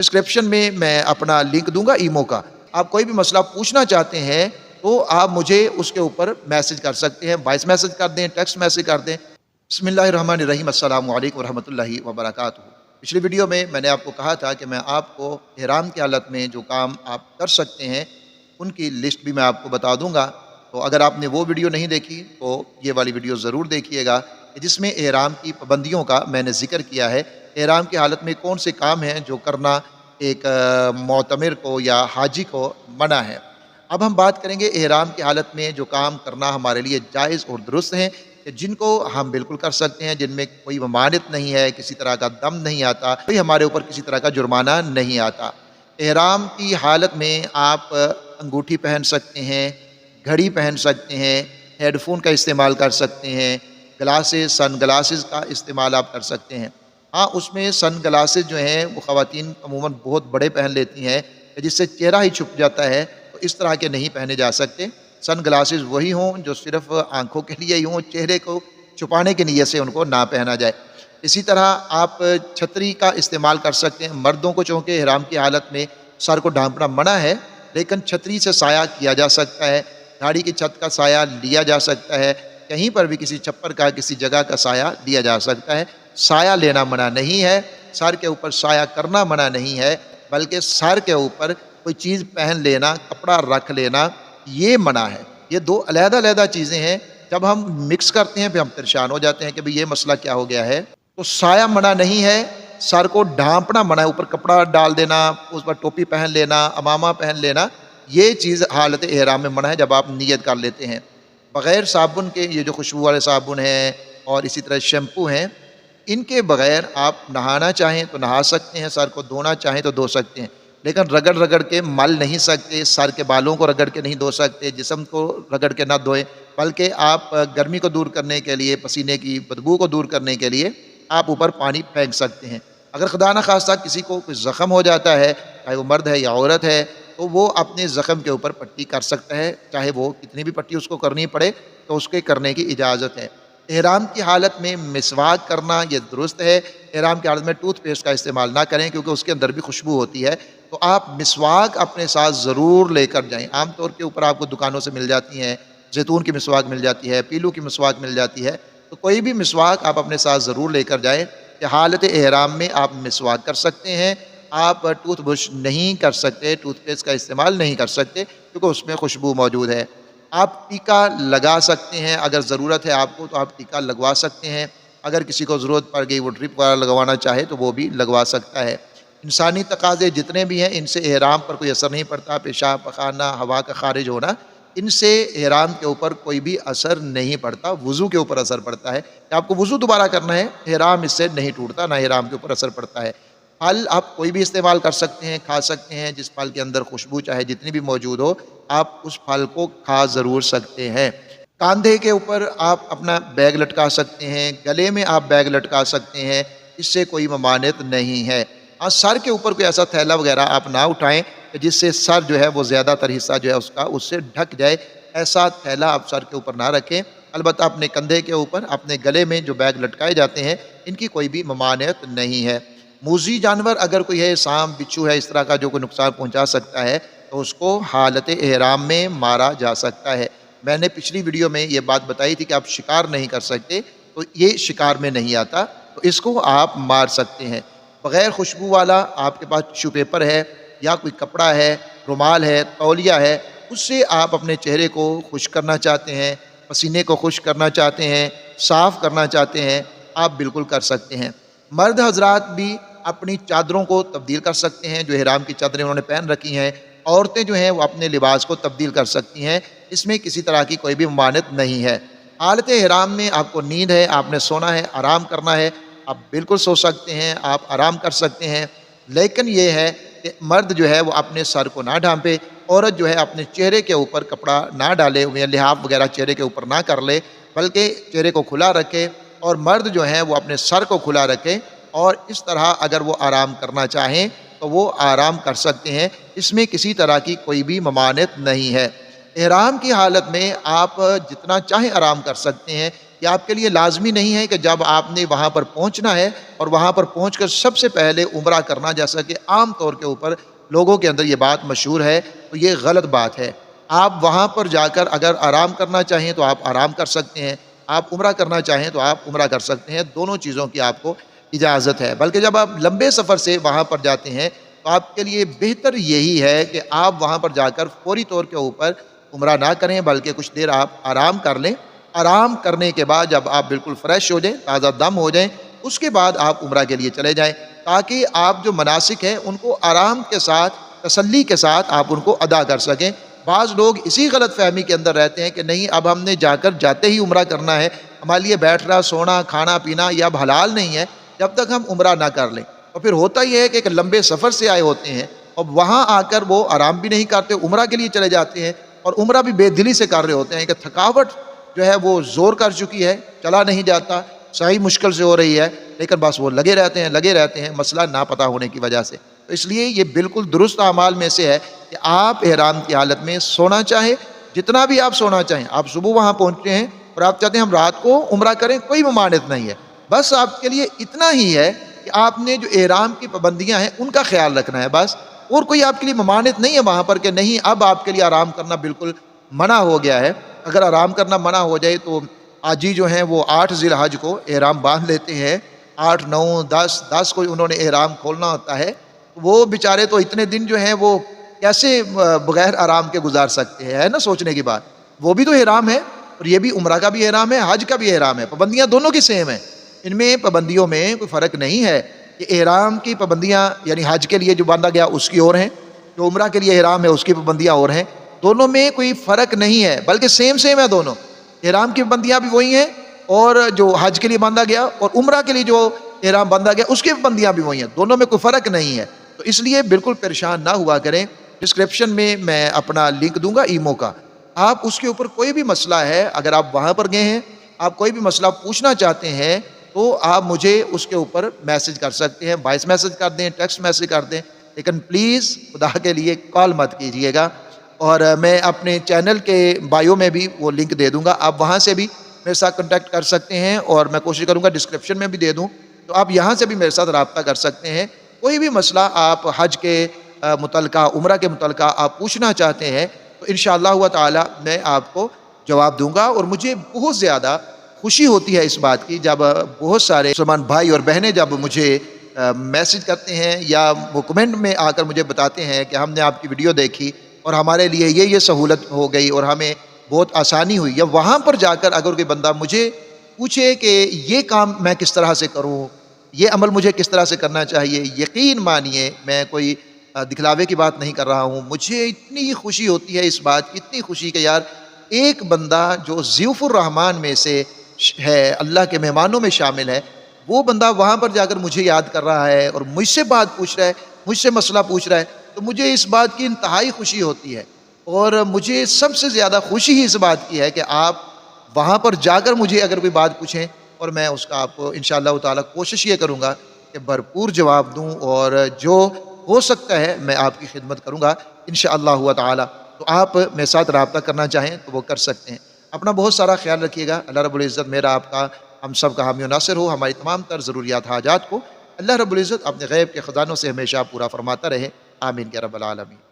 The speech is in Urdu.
ڈسکرپشن میں میں اپنا لنک دوں گا ایمو کا. آپ کوئی بھی مسئلہ پوچھنا چاہتے ہیں تو آپ مجھے اس کے اوپر میسج کر سکتے ہیں، وائس میسج کر دیں، ٹیکسٹ میسج کر دیں. بسم اللہ الرحمن الرحیم. السلام علیکم ورحمۃ اللہ وبرکاتہ. پچھلی ویڈیو میں نے آپ کو کہا تھا کہ میں آپ کو احرام کی حالت میں جو کام آپ کر سکتے ہیں ان کی لسٹ بھی میں آپ کو بتا دوں گا. تو اگر آپ نے وہ ویڈیو نہیں دیکھی تو یہ والی ویڈیو ضرور دیکھیے گا، جس میں احرام کی پابندیوں کا میں نے ذکر کیا ہے. احرام کی حالت میں کون سے کام ہیں جو کرنا ایک معتمر کو یا حاجی کو منع ہے. اب ہم بات کریں گے احرام کی حالت میں جو کام کرنا ہمارے لیے جائز اور درست ہیں، کہ جن کو ہم بالکل کر سکتے ہیں، جن میں کوئی ممانعت نہیں ہے، کسی طرح کا دم نہیں آتا، کوئی ہمارے اوپر کسی طرح کا جرمانہ نہیں آتا. احرام کی حالت میں آپ انگوٹھی پہن سکتے ہیں، گھڑی پہن سکتے ہیں، ہیڈ فون کا استعمال کر سکتے ہیں، گلاسز سن گلاسز کا استعمال آپ کر سکتے ہیں. ہاں، اس میں سن گلاسز جو ہیں وہ خواتین عموماً بہت بڑے پہن لیتی ہیں جس سے چہرہ ہی چھپ جاتا ہے، تو اس طرح کے نہیں پہنے جا سکتے. سن گلاسز وہی ہوں جو صرف آنکھوں کے لیے ہی ہوں، چہرے کو چھپانے کی نیت سے ان کو نہ پہنا جائے. اسی طرح آپ چھتری کا استعمال کر سکتے ہیں. مردوں کو چونکہ احرام کی حالت میں سر کو ڈھانپنا منع ہے، لیکن چھتری سے سایہ کیا جا سکتا ہے، گاڑی کی چھت کا سایہ لیا جا سکتا ہے، کہیں پر بھی کسی چھپر کا کسی جگہ کا سایہ لیا جا سکتا ہے. سایہ لینا منع نہیں ہے، سر کے اوپر سایہ کرنا منع نہیں ہے، بلکہ سر کے اوپر کوئی چیز پہن لینا، کپڑا رکھ لینا، یہ منع ہے. یہ دو علیحدہ علیحدہ چیزیں ہیں. جب ہم مکس کرتے ہیں پھر ہم پریشان ہو جاتے ہیں کہ بھئی یہ مسئلہ کیا ہو گیا ہے. تو سایہ منع نہیں ہے، سر کو ڈھانپنا منع ہے، اوپر کپڑا ڈال دینا، اس پر ٹوپی پہن لینا، امامہ پہن لینا، یہ چیز حالت احرام میں منع ہے جب آپ نیت کر لیتے ہیں. بغیر صابن کے یہ جو خوشبو والے صابن ہیں اور اسی طرح شیمپو ہیں، ان کے بغیر آپ نہانا چاہیں تو نہا سکتے ہیں، سر کو دھونا چاہیں تو دھو سکتے ہیں، لیکن رگڑ رگڑ کے مل نہیں سکتے، سر کے بالوں کو رگڑ کے نہیں دھو سکتے، جسم کو رگڑ کے نہ دھوئیں. بلکہ آپ گرمی کو دور کرنے کے لیے، پسینے کی بدبو کو دور کرنے کے لیے آپ اوپر پانی پھینک سکتے ہیں. اگر خدا نخواستہ کسی کو کوئی زخم ہو جاتا ہے، چاہے وہ مرد ہے یا عورت ہے، تو وہ اپنے زخم کے اوپر پٹی کر سکتا ہے، چاہے وہ کتنی بھی پٹی اس کو کرنی پڑے تو اس کے کرنے کی اجازت ہے. احرام کی حالت میں مسواک کرنا یہ درست ہے. احرام کی حالت میں ٹوتھ پیسٹ کا استعمال نہ کریں کیونکہ اس کے اندر بھی خوشبو ہوتی ہے. تو آپ مسواک اپنے ساتھ ضرور لے کر جائیں. عام طور کے اوپر آپ کو دکانوں سے مل جاتی ہیں، زیتون کی مسواک مل جاتی ہے، پیلو کی مسواک مل جاتی ہے. تو کوئی بھی مسواک آپ اپنے ساتھ ضرور لے کر جائیں کہ حالت احرام میں آپ مسواک کر سکتے ہیں. آپ ٹوتھ برش نہیں کر سکتے، ٹوتھ پیسٹ کا استعمال نہیں کر سکتے کیونکہ اس میں خوشبو موجود ہے. آپ ٹیکا لگا سکتے ہیں، اگر ضرورت ہے آپ کو تو آپ ٹیکا لگوا سکتے ہیں. اگر کسی کو ضرورت پڑ گئی وہ ڈرپ وغیرہ لگوانا چاہے تو وہ بھی لگوا سکتا ہے. انسانی تقاضے جتنے بھی ہیں ان سے احرام پر کوئی اثر نہیں پڑتا. پیشاب پخانہ، ہوا کا خارج ہونا، ان سے احرام کے اوپر کوئی بھی اثر نہیں پڑتا. وضو کے اوپر اثر پڑتا ہے کہ آپ کو وضو دوبارہ کرنا ہے، احرام اس سے نہیں ٹوٹتا، نہ احرام کے اوپر اثر پڑتا ہے. پھل آپ کوئی بھی استعمال کر سکتے ہیں، کھا سکتے ہیں. جس پھل کے اندر خوشبو چاہے جتنی بھی موجود ہو، آپ اس پھل کو کھا ضرور سکتے ہیں. کاندھے کے اوپر آپ اپنا بیگ لٹکا سکتے ہیں، گلے میں آپ بیگ لٹکا سکتے ہیں، اس سے کوئی ممانعت نہیں ہے. ہاں، سر کے اوپر کوئی ایسا تھیلا وغیرہ آپ نہ اٹھائیں کہ جس سے سر جو ہے وہ زیادہ تر حصہ جو ہے اس کا اس سے ڈھک جائے. ایسا تھیلا آپ سر کے اوپر نہ رکھیں. البتہ اپنے کندھے کے اوپر، اپنے گلے میں جو بیگ لٹکائے جاتے ہیں ان کی کوئی بھی ممانعت نہیں ہے. موذی جانور اگر کوئی ہے، سانپ بچھو ہے، اس طرح کا جو کوئی نقصان پہنچا سکتا ہے تو اس کو حالت احرام میں مارا جا سکتا ہے. میں نے پچھلی ویڈیو میں یہ بات بتائی تھی کہ آپ شکار نہیں کر سکتے، تو یہ شکار میں نہیں آتا، تو اس کو آپ مار سکتے ہیں. بغیر خوشبو والا آپ کے پاس ٹیشو پیپر ہے یا کوئی کپڑا ہے، رومال ہے، تولیہ ہے، اس سے آپ اپنے چہرے کو خشک کرنا چاہتے ہیں، پسینے کو خشک کرنا چاہتے ہیں، صاف کرنا چاہتے ہیں، آپ بالکل کر سکتے ہیں. مرد حضرات بھی اپنی چادروں کو تبدیل کر سکتے ہیں، جو احرام کی چادریں انہوں نے پہن رکھی ہیں. عورتیں جو ہیں وہ اپنے لباس کو تبدیل کر سکتی ہیں، اس میں کسی طرح کی کوئی بھی ممانعت نہیں ہے. حالت احرام میں آپ کو نیند ہے، آپ نے سونا ہے، آرام کرنا ہے، آپ بالکل سو سکتے ہیں، آپ آرام کر سکتے ہیں. لیکن یہ ہے کہ مرد جو ہے وہ اپنے سر کو نہ ڈھانپے، عورت جو ہے اپنے چہرے کے اوپر کپڑا نہ ڈالے یا لحاف وغیرہ چہرے کے اوپر نہ کر لے، بلکہ چہرے کو کھلا رکھے. اور مرد جو ہیں وہ اپنے سر کو کھلا رکھے، اور اس طرح اگر وہ آرام کرنا چاہیں تو وہ آرام کر سکتے ہیں. اس میں کسی طرح کی کوئی بھی ممانعت نہیں ہے. احرام کی حالت میں آپ جتنا چاہیں آرام کر سکتے ہیں، یہ آپ کے لیے لازمی نہیں ہے کہ جب آپ نے وہاں پر پہنچنا ہے اور وہاں پر پہنچ کر سب سے پہلے عمرہ کرنا، جیسا کہ عام طور کے اوپر لوگوں کے اندر یہ بات مشہور ہے، تو یہ غلط بات ہے۔ آپ وہاں پر جا کر اگر آرام کرنا چاہیں تو آپ آرام کر سکتے ہیں، آپ عمرہ کرنا چاہیں تو آپ عمرہ کر سکتے ہیں، دونوں چیزوں کی آپ کو اجازت ہے۔ بلکہ جب آپ لمبے سفر سے وہاں پر جاتے ہیں تو آپ کے لیے بہتر یہی ہے کہ آپ وہاں پر جا کر فوری طور کے اوپر عمرہ نہ کریں، بلکہ کچھ دیر آپ آرام کر لیں۔ آرام کرنے کے بعد جب آپ بالکل فریش ہو جائیں، تازہ دم ہو جائیں، اس کے بعد آپ عمرہ کے لیے چلے جائیں، تاکہ آپ جو مناسک ہیں ان کو آرام کے ساتھ، تسلی کے ساتھ آپ ان کو ادا کر سکیں۔ بعض لوگ اسی غلط فہمی کے اندر رہتے ہیں کہ نہیں، اب ہم نے جا کر جاتے ہی عمرہ کرنا ہے، ہمارے لیے بیٹھنا، سونا، کھانا پینا یہ اب حلال نہیں ہے جب تک ہم عمرہ نہ کر لیں۔ اور پھر ہوتا یہ ہے کہ ایک لمبے سفر سے آئے ہوتے ہیں اور وہاں آ کر وہ آرام بھی نہیں کرتے، عمرہ کے لیے چلے جاتے ہیں اور عمرہ بھی بے دلی سے کر رہے ہوتے ہیں کہ تھکاوٹ جو ہے وہ زور کر چکی ہے، چلا نہیں جاتا، صحیح مشکل سے ہو رہی ہے، لیکن بس وہ لگے رہتے ہیں مسئلہ نہ پتہ ہونے کی وجہ سے۔ تو اس لیے یہ بالکل درست اعمال میں سے ہے کہ آپ احرام کی حالت میں سونا چاہیں، جتنا بھی آپ سونا چاہیں۔ آپ صبح وہاں پہنچتے ہیں اور آپ چاہتے ہیں ہم رات کو عمرہ کریں، کوئی ممانعت نہیں ہے، بس آپ کے لیے اتنا ہی ہے کہ آپ نے جو احرام کی پابندیاں ہیں ان کا خیال رکھنا ہے بس، اور کوئی آپ کے لیے ممانعت نہیں ہے وہاں پر کہ نہیں اب آپ کے لیے آرام کرنا بالکل منع ہو گیا ہے۔ اگر آرام کرنا منع ہو جائے تو حاجی جو ہیں وہ 8 ذی الحج کو احرام باندھ لیتے ہیں، 8، 9، 10 کو انہوں نے احرام کھولنا ہوتا ہے۔ وہ بیچارے تو اتنے دن جو ہیں وہ کیسے بغیر آرام کے گزار سکتے ہیں، ہے نا سوچنے کی بات۔ وہ بھی تو احرام ہے اور یہ بھی عمرہ کا بھی احرام ہے، حج کا بھی احرام ہے، پابندیاں دونوں کی سیم ہیں، ان میں پابندیوں میں کوئی فرق نہیں ہے کہ احرام کی پابندیاں یعنی حج کے لیے جو باندھا گیا اس کی اور ہیں، جو عمرہ کے لیے احرام ہے اس کی پابندیاں اور ہیں، دونوں میں کوئی فرق نہیں ہے، بلکہ سیم ہے دونوں۔ احرام کی پابندیاں بھی وہی ہیں اور جو حج کے لیے باندھا گیا اور عمرہ کے لیے جو احرام باندھا گیا اس کی پابندیاں بھی وہی ہیں، دونوں میں کوئی فرق نہیں ہے۔ تو اس لیے بالکل پریشان نہ ہوا کریں۔ ڈسکرپشن میں اپنا لنک دوں گا ایمو کا، آپ اس کے اوپر کوئی بھی مسئلہ ہے، اگر آپ وہاں پر گئے ہیں، آپ کوئی بھی مسئلہ پوچھنا چاہتے ہیں تو آپ مجھے اس کے اوپر میسج کر سکتے ہیں، وائس میسج کر دیں، ٹیکسٹ میسج کر دیں، لیکن پلیز خدا کے لیے کال مت کیجیے گا۔ اور میں اپنے چینل کے بائیو میں بھی وہ لنک دے دوں گا، آپ وہاں سے بھی میرے ساتھ کنٹیکٹ کر سکتے ہیں، اور میں کوشش کروں گا ڈسکرپشن میں بھی دے دوں، تو آپ یہاں سے بھی میرے ساتھ رابطہ کر سکتے ہیں۔ کوئی بھی مسئلہ آپ حج کے متعلقہ، عمرہ کے متعلقہ آپ پوچھنا چاہتے ہیں تو انشاءاللہ تعالی میں آپ کو جواب دوں گا۔ اور مجھے بہت زیادہ خوشی ہوتی ہے اس بات کی جب بہت سارے مسلمان بھائی اور بہنیں جب مجھے میسج کرتے ہیں یا وہ کمنٹ میں آ کر مجھے بتاتے ہیں کہ ہم نے آپ کی ویڈیو دیکھی اور ہمارے لیے یہ سہولت ہو گئی اور ہمیں بہت آسانی ہوئی، یا وہاں پر جا کر اگر کوئی بندہ مجھے پوچھے کہ یہ کام میں کس طرح سے کروں، یہ عمل مجھے کس طرح سے کرنا چاہیے، یقین مانیے میں کوئی دکھلاوے کی بات نہیں کر رہا ہوں، مجھے اتنی خوشی ہوتی ہے اس بات کی، اتنی خوشی کہ یار ایک بندہ جو ضیوف الرحمان میں سے ہے، اللہ کے مہمانوں میں شامل ہے، وہ بندہ وہاں پر جا کر مجھے یاد کر رہا ہے اور مجھ سے بات پوچھ رہا ہے، مجھ سے مسئلہ پوچھ رہا ہے، تو مجھے اس بات کی انتہائی خوشی ہوتی ہے۔ اور مجھے سب سے زیادہ خوشی ہی اس بات کی ہے کہ آپ وہاں پر جا کر مجھے اگر کوئی بات پوچھیں اور میں اس کا آپ کو انشاءاللہ تعالی کوشش یہ کروں گا کہ بھرپور جواب دوں، اور جو ہو سکتا ہے میں آپ کی خدمت کروں گا انشاءاللہ تعالی۔ تو آپ میرے ساتھ رابطہ کرنا چاہیں تو وہ کر سکتے ہیں۔ اپنا بہت سارا خیال رکھیے گا۔ اللہ رب العزت میرا آپ کا ہم سب کا حامی و ناصر ہو، ہماری تمام تر ضروریات حاجات کو اللہ رب العزت اپنے غیب کے خزانوں سے ہمیشہ پورا فرماتا رہے، آمین یا رب العالمین۔